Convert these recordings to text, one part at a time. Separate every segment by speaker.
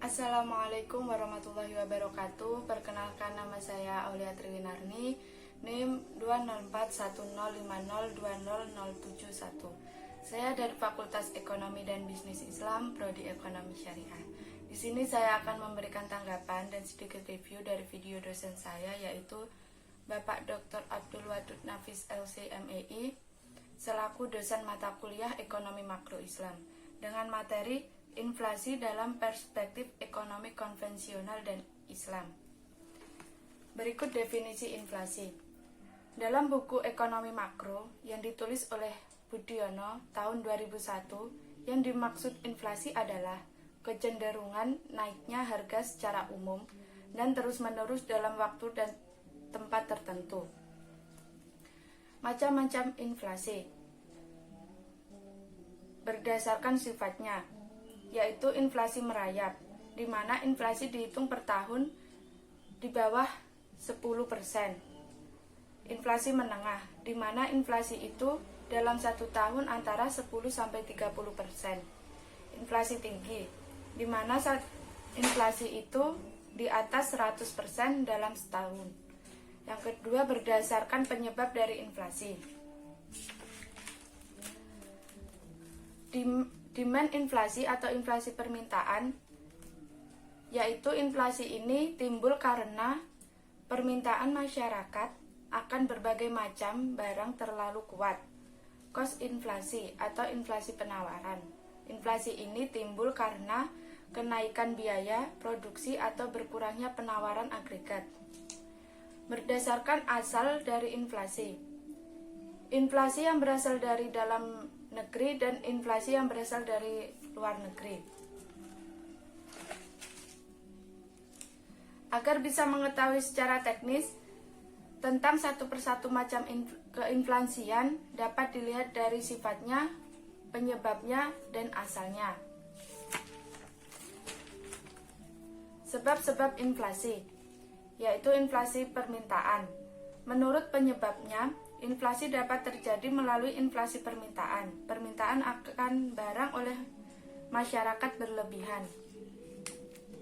Speaker 1: Assalamualaikum warahmatullahi wabarakatuh. Perkenalkan, nama saya Aulia Triwinarni, NIM 2041050200071. Saya dari Fakultas Ekonomi dan Bisnis Islam, Prodi Ekonomi Syariah. Di sini saya akan memberikan tanggapan dan sedikit review dari video dosen saya, yaitu Bapak Dr. Abdul Wadud Nafis LC MEI, selaku dosen mata kuliah Ekonomi Makro Islam, dengan materi inflasi dalam perspektif ekonomi konvensional dan Islam. Berikut definisi inflasi. Dalam buku Ekonomi Makro yang ditulis oleh Budiono tahun 2001, yang dimaksud inflasi adalah kecenderungan naiknya harga secara umum dan terus-menerus dalam waktu dan tempat tertentu. Macam-macam inflasi berdasarkan sifatnya, yaitu inflasi merayap, di mana inflasi dihitung per tahun di bawah 10%. Inflasi menengah, di mana inflasi itu dalam satu tahun antara 10-30%. Inflasi tinggi, di mana inflasi itu di atas 100% dalam setahun. Yang kedua, berdasarkan penyebab dari inflasi. Demand inflasi atau inflasi permintaan, yaitu inflasi ini timbul karena permintaan masyarakat akan berbagai macam barang terlalu kuat. Cost inflasi atau inflasi penawaran. Inflasi ini timbul karena kenaikan biaya produksi atau berkurangnya penawaran agregat. Berdasarkan asal dari inflasi. Inflasi yang berasal dari dalam negeri dan inflasi yang berasal dari luar negeri. Agar bisa mengetahui secara teknis tentang satu persatu macam keinflasian, dapat dilihat dari sifatnya, penyebabnya, dan asalnya. Sebab-sebab inflasi, yaitu inflasi permintaan. Menurut penyebabnya, inflasi dapat terjadi melalui inflasi permintaan. Permintaan akan barang oleh masyarakat berlebihan.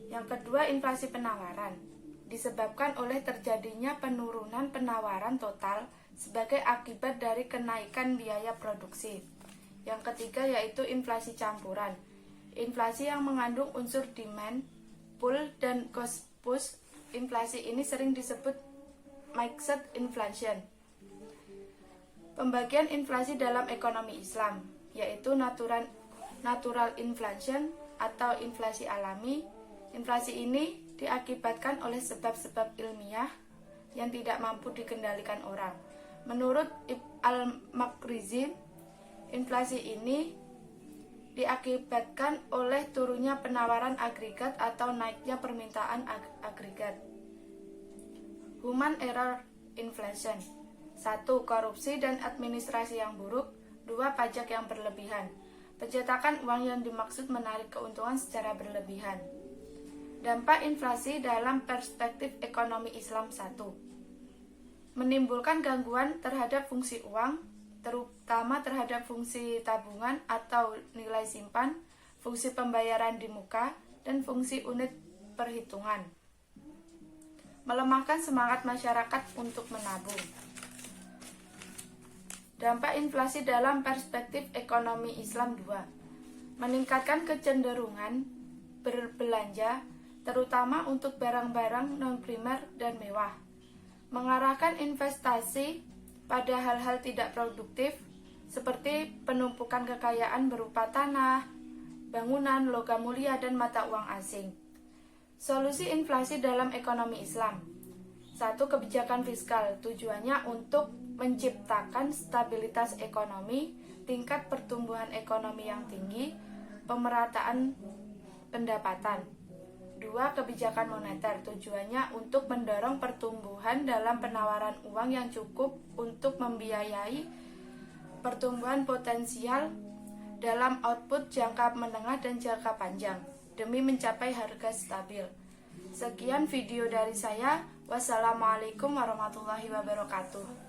Speaker 1: Yang kedua, inflasi penawaran. Disebabkan oleh terjadinya penurunan penawaran total sebagai akibat dari kenaikan biaya produksi. Yang ketiga, yaitu inflasi campuran. Inflasi yang mengandung unsur demand, pull, dan cost push. Inflasi ini sering disebut mixed inflation. Pembagian inflasi dalam ekonomi Islam, yaitu natural inflation atau inflasi alami. Inflasi ini diakibatkan oleh sebab-sebab ilmiah yang tidak mampu dikendalikan orang. Menurut Al-Makrizi, inflasi ini diakibatkan oleh turunnya penawaran agregat atau naiknya permintaan agregat. Human error inflation. 1. Korupsi dan administrasi yang buruk. 2. Pajak yang berlebihan. Pencetakan uang yang dimaksud menarik keuntungan secara berlebihan. Dampak inflasi dalam perspektif ekonomi Islam. 1. Menimbulkan gangguan terhadap fungsi uang, terutama terhadap fungsi tabungan atau nilai simpan, fungsi pembayaran di muka, dan fungsi unit perhitungan. Melemahkan semangat masyarakat untuk menabung. Dampak inflasi dalam perspektif ekonomi Islam. 2. Meningkatkan kecenderungan berbelanja, terutama untuk barang-barang non-primer dan mewah. Mengarahkan investasi pada hal-hal tidak produktif, seperti penumpukan kekayaan berupa tanah, bangunan, logam mulia, dan mata uang asing. Solusi inflasi dalam ekonomi Islam. 1. Kebijakan fiskal, tujuannya untuk menciptakan stabilitas ekonomi, tingkat pertumbuhan ekonomi yang tinggi, pemerataan pendapatan. 2. Kebijakan moneter, tujuannya untuk mendorong pertumbuhan dalam penawaran uang yang cukup untuk membiayai pertumbuhan potensial dalam output jangka menengah dan jangka panjang, demi mencapai harga stabil. Sekian video dari saya. Wassalamualaikum warahmatullahi wabarakatuh.